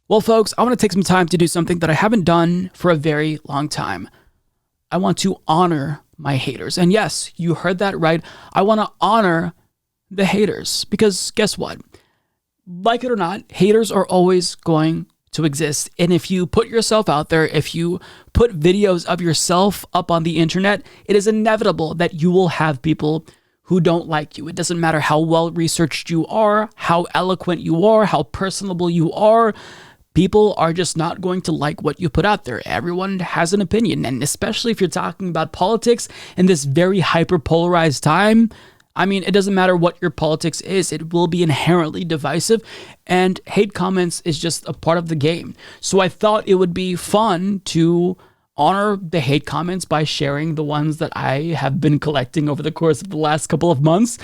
Well, folks, I want to take some time to do something that I haven't done for a very long time. I want to honor my haters. And yes, you heard that right. I want to honor the haters because guess what? Like it or not, haters are always going to exist. And if you put yourself out there, if you put videos of yourself up on the internet, it is inevitable that you will have people who don't like you. It doesn't matter how well researched you are, how eloquent you are, how personable you are. People are just not going to like what you put out there. Everyone has an opinion. And especially if you're talking about politics in this very hyper-polarized time, I mean, it doesn't matter what your politics is. It will be inherently divisive. And hate comments is just a part of the game. So I thought it would be fun to honor the hate comments by sharing the ones that I have been collecting over the course of the last couple of months.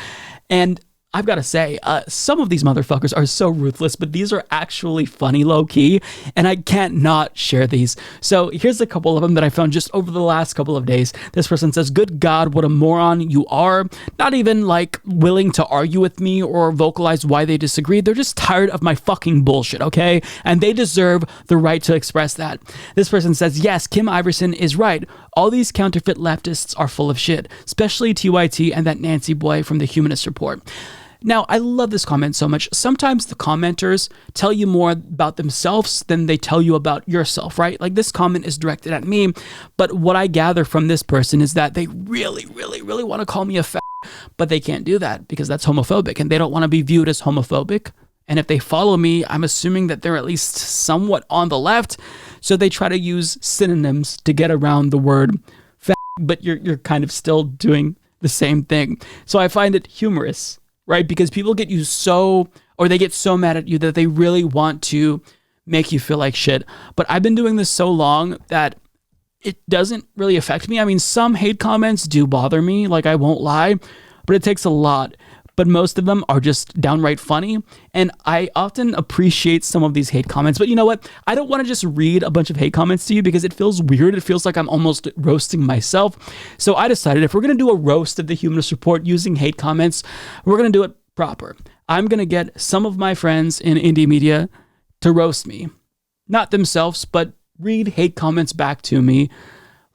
And I've got to say, some of these motherfuckers are so ruthless, but these are actually funny low-key, and I can't not share these. So here's a couple of them that I found just over the last couple of days. This person says, "Good God, what a moron you are. Not even, like, willing to argue with me or vocalize why they disagree. They're just tired of my fucking bullshit, okay? And they deserve the right to express that." This person says, "Yes, Kim Iverson is right. All these counterfeit leftists are full of shit, especially TYT and that Nancy boy from the Humanist Report." Now, I love this comment so much. Sometimes the commenters tell you more about themselves than they tell you about yourself, right? Like this comment is directed at me, but what I gather from this person is that they really, really, really want to call me a fat, but they can't do that because that's homophobic and they don't want to be viewed as homophobic. And if they follow me, I'm assuming that they're at least somewhat on the left. So they try to use synonyms to get around the word fat, but you're kind of still doing the same thing. So I find it humorous, right? Because people get you they get so mad at you that they really want to make you feel like shit. But I've been doing this so long that it doesn't really affect me. I mean, some hate comments do bother me, like I won't lie, but it takes a lot. But most of them are just downright funny. And I often appreciate some of these hate comments. But you know what? I don't want to just read a bunch of hate comments to you because it feels weird. It feels like I'm almost roasting myself. So I decided if we're going to do a roast of the Humanist Report using hate comments, we're going to do it proper. I'm going to get some of my friends in indie media to roast me. Not themselves, but read hate comments back to me.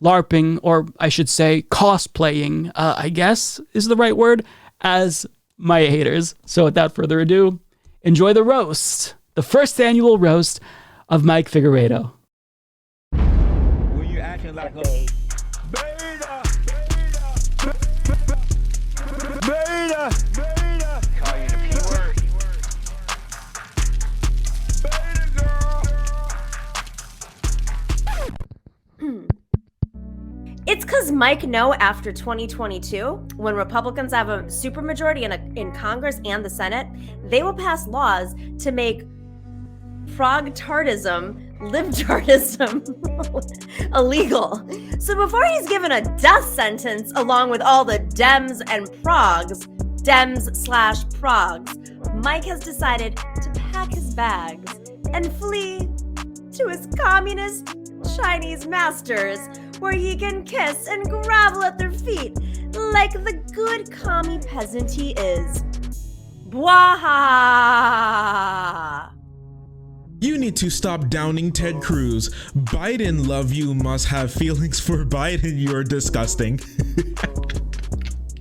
LARPing, or I should say cosplaying, I guess is the right word, as my haters. So without further ado, enjoy the roast, the first annual roast of Mike Figueredo. When you acting like a beta, call you the P word. Beta girl. It's because Mike know after 2022, when Republicans have a supermajority in Congress and the Senate, they will pass laws to make frogtardism, libtardism illegal. So before he's given a death sentence along with all the Dems and progs, Dems/progs, Mike has decided to pack his bags and flee to his communist Chinese masters, where he can kiss and grovel at their feet like the good commie peasant he is. Bwaha! You need to stop downing Ted Cruz. Biden love you must have feelings for Biden. You're disgusting.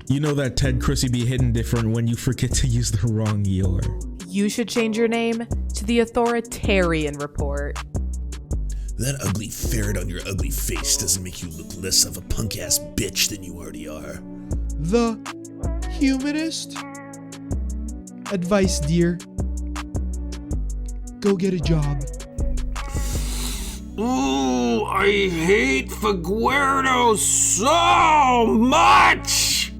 You know that Ted Cruz be hitting different when you forget to use the wrong your. You should change your name to the Authoritarian Report. That ugly ferret on your ugly face doesn't make you look less of a punk-ass bitch than you already are. The Humanist? Advice, dear. Go get a job. Ooh, I hate Figueredo so much!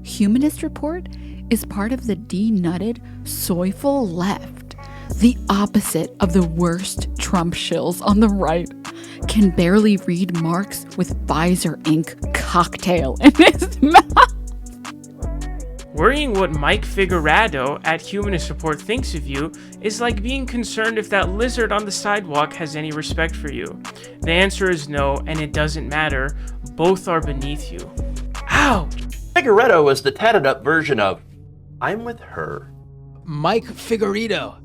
Humanist Report is part of the denutted, soyful left. The opposite of the worst Trump shills on the right. Can barely read Marx with Pfizer Inc. cocktail in his mouth. Worrying what Mike Figueredo at Humanist Report thinks of you is like being concerned if that lizard on the sidewalk has any respect for you. The answer is no, and it doesn't matter. Both are beneath you. Ow! Figueredo is the tatted up version of I'm with her, Mike Figueredo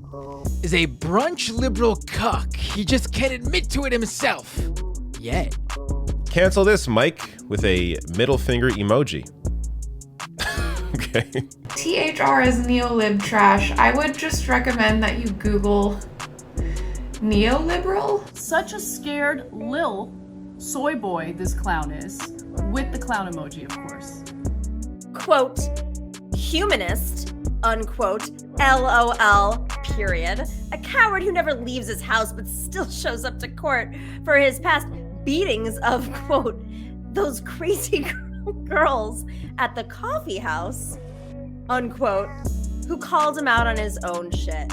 is a brunch liberal cuck. He just can't admit to it himself. Yet. Cancel this, Mike, with a middle finger emoji. Okay. THR is neolib trash. I would just recommend that you Google neoliberal. Such a scared lil soy boy this clown is, with the clown emoji, of course. Quote, humanist, unquote, LOL, period. A coward who never leaves his house but still shows up to court for his past beatings of, quote, those crazy girls at the coffee house, unquote, who called him out on his own shit.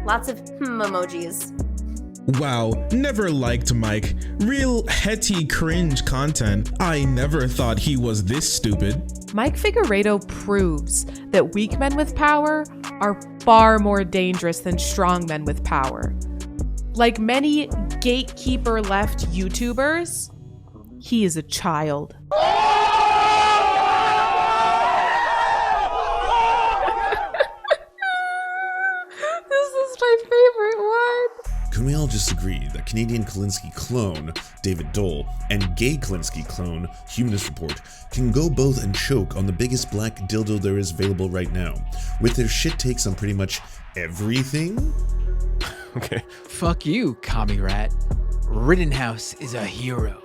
Lots of emojis. Wow, never liked Mike. Real hetty cringe content. I never thought he was this stupid. Mike Figueredo proves that weak men with power are far more dangerous than strong men with power. Like many gatekeeper left YouTubers, he is a child. This is my favorite one. Can we all just agree that Canadian Klinsky clone, David Doel, and gay Klinsky clone, Humanist Report, can go both and choke on the biggest black dildo there is available right now, with their shit takes on pretty much everything? Okay. Fuck you, commie rat. Rittenhouse is a hero.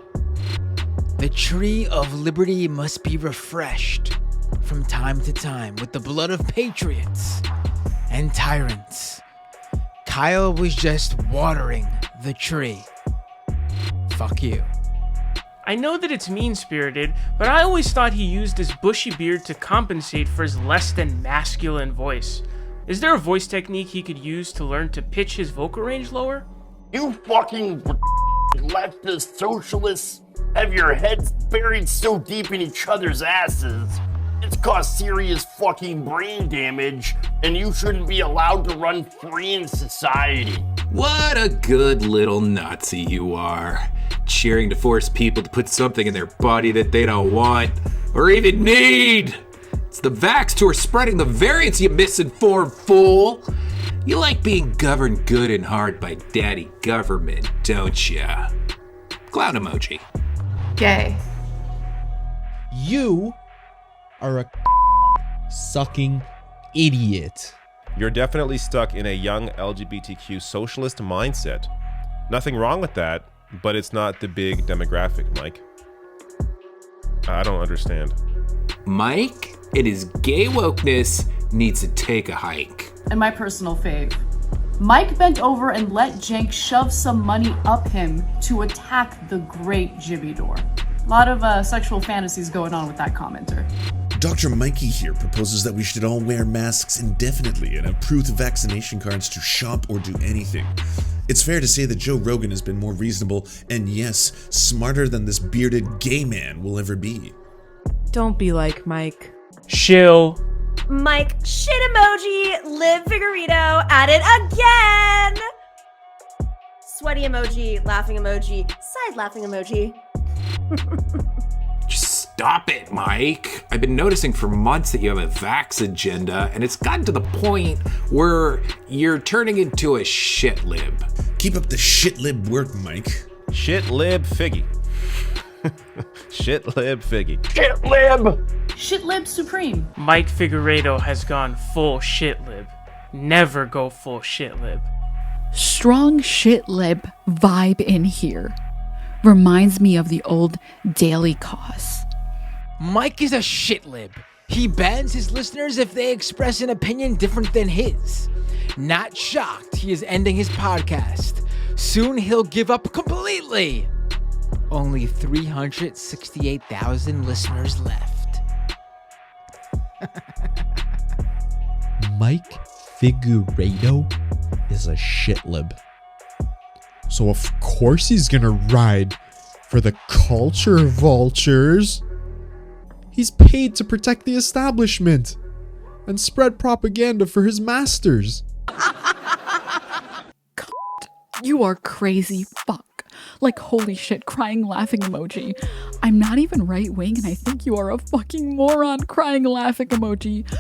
The tree of liberty must be refreshed from time to time with the blood of patriots and tyrants. Kyle was just watering the tree. Fuck you. I know that it's mean-spirited, but I always thought he used his bushy beard to compensate for his less than masculine voice. Is there a voice technique he could use to learn to pitch his vocal range lower? You fucking leftist socialists have your heads buried so deep in each other's asses. It's caused serious fucking brain damage, and you shouldn't be allowed to run free in society. What a good little Nazi you are. Cheering to force people to put something in their body that they don't want or even need. It's the vaxxed who are spreading the variants, you misinformed fool. You like being governed good and hard by daddy government, don't ya? Clown emoji. Gay. You are a sucking idiot. You're definitely stuck in a young LGBTQ socialist mindset. Nothing wrong with that, but it's not the big demographic, Mike. I don't understand. Mike and his gay wokeness needs to take a hike. And my personal fave. Mike bent over and let Jenk shove some money up him to attack the great Jimmy Dore. A lot of sexual fantasies going on with that commenter. Dr. Mikey here proposes that we should all wear masks indefinitely and approve vaccination cards to shop or do anything. It's fair to say that Joe Rogan has been more reasonable and, yes, smarter than this bearded gay man will ever be. Don't be like Mike. Shill. Mike, shit emoji, Liv Figueredo at it again! Sweaty emoji, laughing emoji, side laughing emoji. Just stop it, Mike. I've been noticing for months that you have a vax agenda, and it's gotten to the point where you're turning into a shit lib. Keep up the shit lib work, Mike. Shit lib figgy. Shit lib figgy. Shit lib! Shit lib supreme. Mike Figueredo has gone full shit lib. Never go full shit lib. Strong shit lib vibe in here. Reminds me of the old Daily Cause. Mike is a shit lib. He bans his listeners if they express an opinion different than his. Not shocked he is ending his podcast. Soon he'll give up completely. Only 368,000 listeners left. Mike Figueredo is a shit lib. So of course he's gonna ride for the culture vultures. He's paid to protect the establishment and spread propaganda for his masters. You are crazy fuck. Like holy shit, crying laughing emoji. I'm not even right wing and I think you are a fucking moron, crying laughing emoji.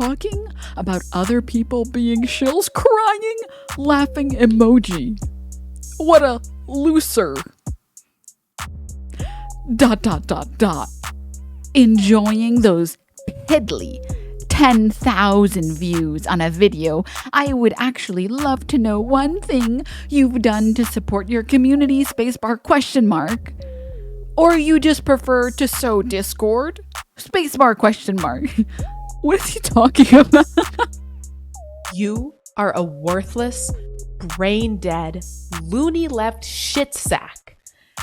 talking about other people being shills, crying, laughing emoji. What a loser. ... Enjoying those piddly 10,000 views on a video. I would actually love to know one thing you've done to support your community, spacebar ? Or you just prefer to sow discord? Spacebar ? What is he talking about? You are a worthless, brain-dead, loony left shit sack.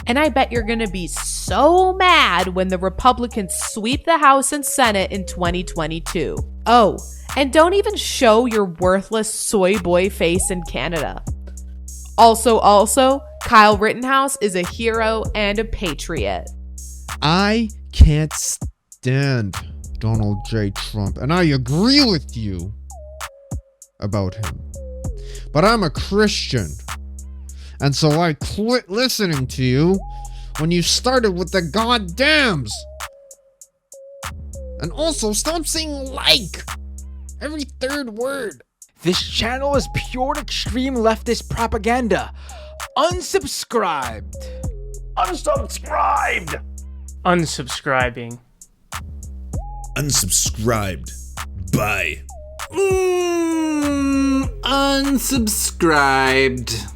And I bet you're gonna be so mad when the Republicans sweep the House and Senate in 2022. Oh, and don't even show your worthless soy boy face in Canada. Also, Kyle Rittenhouse is a hero and a patriot. I can't stand Donald J. Trump, and I agree with you about him. But I'm a Christian, and so I quit listening to you when you started with the goddams. And also, stop saying like every third word. This channel is pure extreme leftist propaganda. Unsubscribed. Unsubscribed. Unsubscribing. Unsubscribed. Bye. Unsubscribed.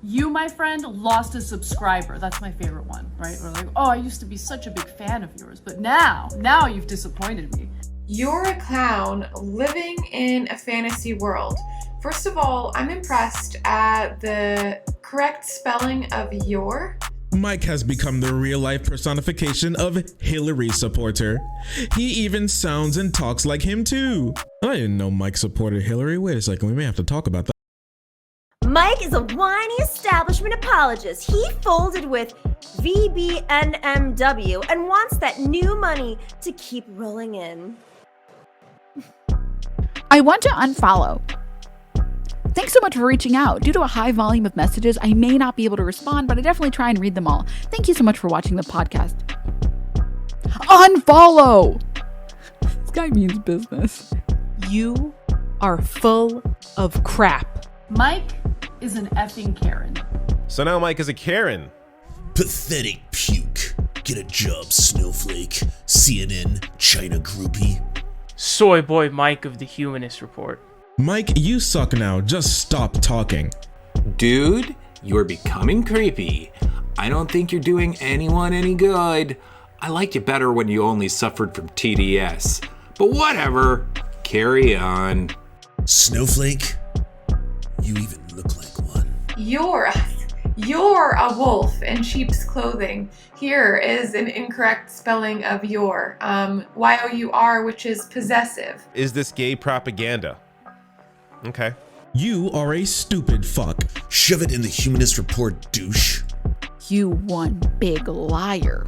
You, my friend, lost a subscriber. That's my favorite one, right? Or like, oh, I used to be such a big fan of yours, but now you've disappointed me. You're a clown living in a fantasy world. First of all, I'm impressed at the correct spelling of your. Mike has become the real-life personification of Hillary supporter. He even sounds and talks like him too. I didn't know Mike supported Hillary. Wait a second, we may have to talk about that. Mike is a whiny establishment apologist. He folded with VBNMW and wants that new money to keep rolling in. I want to unfollow. Thanks so much for reaching out. Due to a high volume of messages, I may not be able to respond, but I definitely try and read them all. Thank you so much for watching the podcast. Unfollow! This guy means business. You are full of crap. Mike is an effing Karen. So now Mike is a Karen. Pathetic puke. Get a job, snowflake. CNN, China groupie. Soy boy Mike of the Humanist Report. Mike, you suck now. Just stop talking. Dude, you're becoming creepy. I don't think you're doing anyone any good. I liked you better when you only suffered from TDS. But whatever. Carry on. Snowflake? You even look like one. You're a wolf in sheep's clothing. Here is an incorrect spelling of your. Y-O-U-R, which is possessive. Is this gay propaganda? Okay. You are a stupid fuck. Shove it in the Humanist Report, douche. You one big liar. ...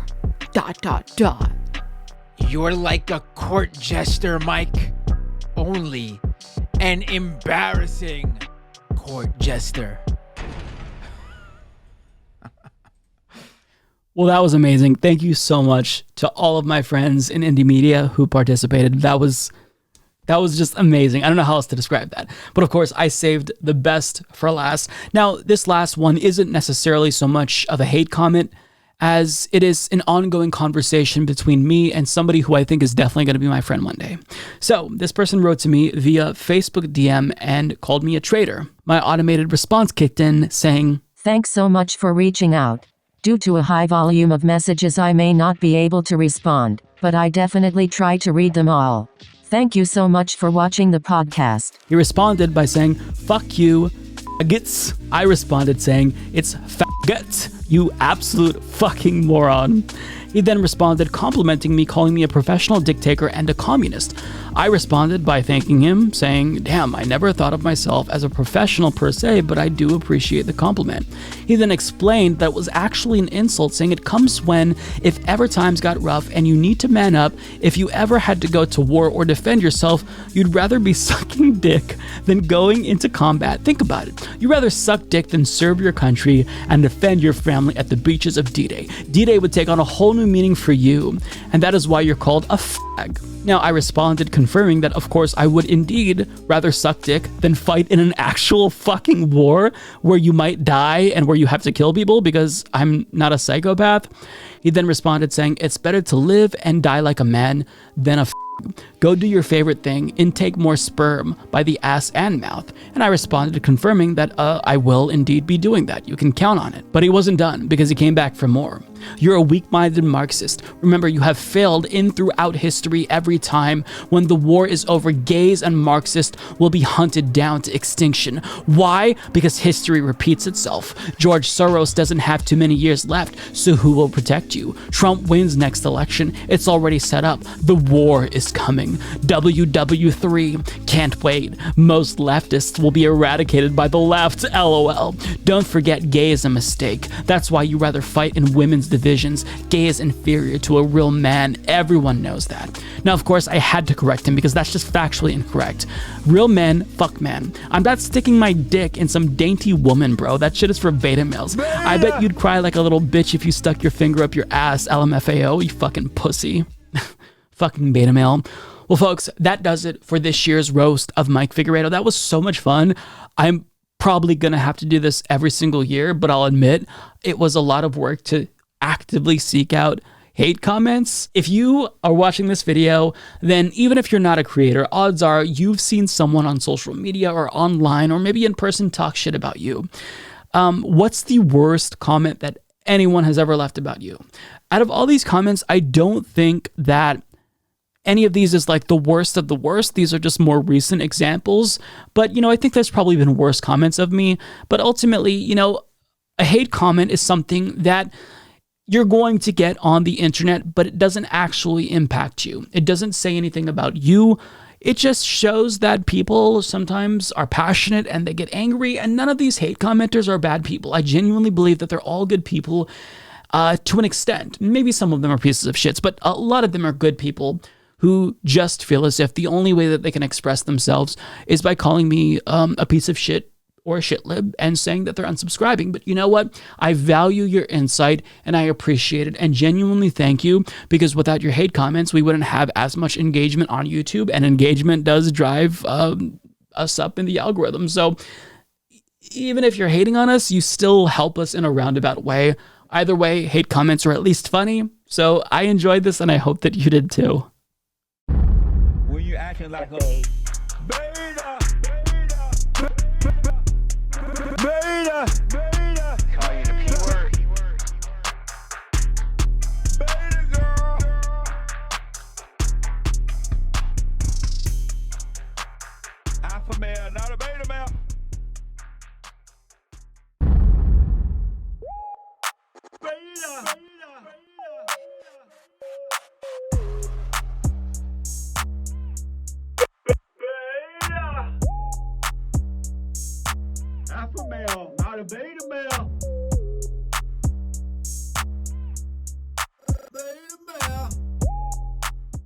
You're like a court jester, Mike. Only an embarrassing court jester. Well, that was amazing. Thank you so much to all of my friends in indie media who participated. That was just amazing. I don't know how else to describe that. But of course, I saved the best for last. Now, this last one isn't necessarily so much of a hate comment as it is an ongoing conversation between me and somebody who I think is definitely going to be my friend one day. So this person wrote to me via Facebook DM and called me a traitor. My automated response kicked in saying, "Thanks so much for reaching out. Due to a high volume of messages, I may not be able to respond, but I definitely try to read them all. Thank you so much for watching the podcast." He responded by saying, "Fuck you, faggots." I responded saying, "It's faggot, you absolute fucking moron." He then responded complimenting me, calling me a professional dictator and a communist. I responded by thanking him, saying, "Damn, I never thought of myself as a professional per se, but I do appreciate the compliment." He then explained that it was actually an insult, saying it comes when, if ever times got rough and you need to man up, if you ever had to go to war or defend yourself, you'd rather be sucking dick than going into combat. Think about it. You'd rather suck dick than serve your country and defend your family at the beaches of D-Day. D-Day would take on a whole new new meaning for you, and that is why you're called a fag. Now, I responded confirming that of course I would indeed rather suck dick than fight in an actual fucking war where you might die and where you have to kill people, because I'm not a psychopath. He then responded saying, it's better to live and die like a man than a go do your favorite thing, intake more sperm by the ass and mouth. And I responded confirming that I will indeed be doing that. You can count on it. But he wasn't done, because he came back for more. You're a weak-minded Marxist. Remember, you have failed in throughout history. Every time when the war is over, gays and Marxists will be hunted down to extinction. Why? Because history repeats itself. George Soros doesn't have too many years left, so who will protect you? Trump wins next election. It's already set up. The war is coming. WW3. Can't wait. Most leftists will be eradicated by the left. LOL. Don't forget, gay is a mistake. That's why you rather fight in women's divisions. Gay is inferior to a real man. Everyone knows that. Now, of course, I had to correct him because that's just factually incorrect. Real men, fuck men. I'm not sticking my dick in some dainty woman, bro. That shit is for beta males. I bet you'd cry like a little bitch if you stuck your finger up your ass, LMFAO, you fucking pussy. Fucking beta male. Well, folks, that does it for this year's roast of Mike Figueredo. That was so much fun. I'm probably gonna have to do this every single year, but I'll admit it was a lot of work to actively seek out hate comments. If you are watching this video, then even if you're not a creator, odds are you've seen someone on social media or online or maybe in person talk shit about you. What's the worst comment that anyone has ever left about you? Out of all these comments, I don't think that any of these is like the worst of the worst. These are just more recent examples. But, I think there's probably been worse comments of me. But ultimately, a hate comment is something that you're going to get on the internet, but it doesn't actually impact you. It doesn't say anything about you. It just shows that people sometimes are passionate and they get angry, and none of these hate commenters are bad people. I genuinely believe that they're all good people to an extent. Maybe some of them are pieces of shits, but a lot of them are good people who just feel as if the only way that they can express themselves is by calling me a piece of shit or a shitlib and saying that they're unsubscribing. But you know what? I value your insight and I appreciate it and genuinely thank you, because without your hate comments, we wouldn't have as much engagement on YouTube, and engagement does drive us up in the algorithm. So even if you're hating on us, you still help us in a roundabout way. Either way, hate comments are at least funny. So I enjoyed this and I hope that you did too. When you acting like a beta, call you the P word. Beta girl. Alpha male, not a beta male. Beta. Alpha male, not a beta male.